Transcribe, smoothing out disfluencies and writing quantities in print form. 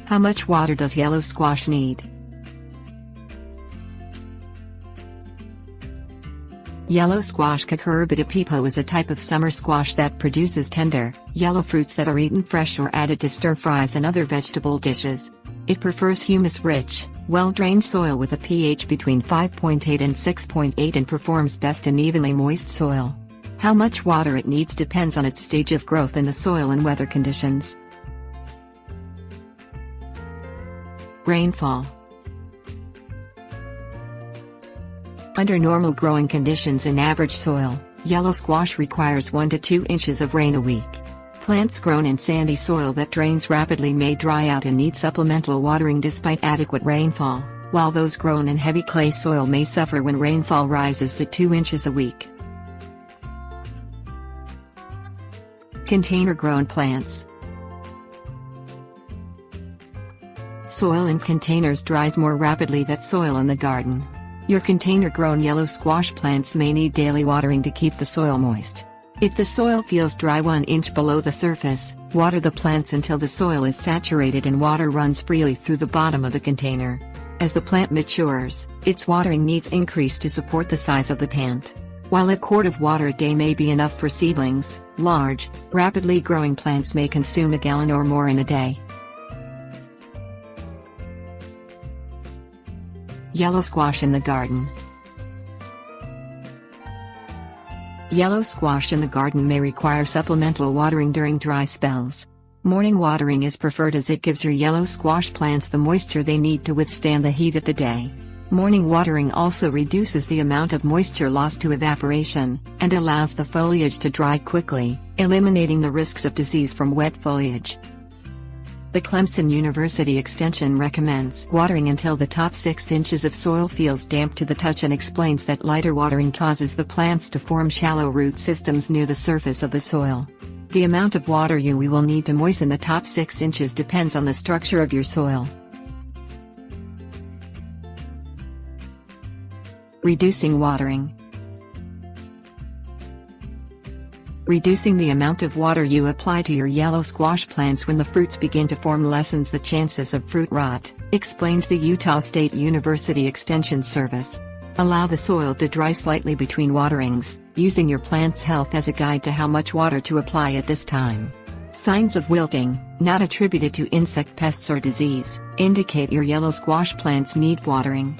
How much water does yellow squash need? Yellow squash Cucurbita pepo is a type of summer squash that produces tender, yellow fruits that are eaten fresh or added to stir-fries and other vegetable dishes. It prefers humus-rich, well-drained soil with a pH between 5.8 and 6.8 and performs best in evenly moist soil. How much water it needs depends on its stage of growth and the soil and weather conditions. Rainfall. Under normal growing conditions in average soil, yellow squash requires 1 to 2 inches of rain a week. Plants grown in sandy soil that drains rapidly may dry out and need supplemental watering despite adequate rainfall, while those grown in heavy clay soil may suffer when rainfall rises to 2 inches a week. Container-grown plants. Soil in containers dries more rapidly than soil in the garden. Your container-grown yellow squash plants may need daily watering to keep the soil moist. If the soil feels dry 1 inch below the surface, water the plants until the soil is saturated and water runs freely through the bottom of the container. As the plant matures, its watering needs increase to support the size of the plant. While a quart of water a day may be enough for seedlings, large, rapidly growing plants may consume a gallon or more in a day. Yellow squash in the garden. Yellow squash in the garden may require supplemental watering during dry spells. Morning watering is preferred as it gives your yellow squash plants the moisture they need to withstand the heat of the day. Morning watering also reduces the amount of moisture lost to evaporation, and allows the foliage to dry quickly, eliminating the risks of disease from wet foliage. The Clemson University Extension recommends watering until the top 6 inches of soil feels damp to the touch and explains that lighter watering causes the plants to form shallow root systems near the surface of the soil. The amount of water you will need to moisten the top 6 inches depends on the structure of your soil. Reducing watering. Reducing the amount of water you apply to your yellow squash plants when the fruits begin to form lessens the chances of fruit rot, explains the Utah State University Extension Service. Allow the soil to dry slightly between waterings, using your plant's health as a guide to how much water to apply at this time. Signs of wilting, not attributed to insect pests or disease, indicate your yellow squash plants need watering.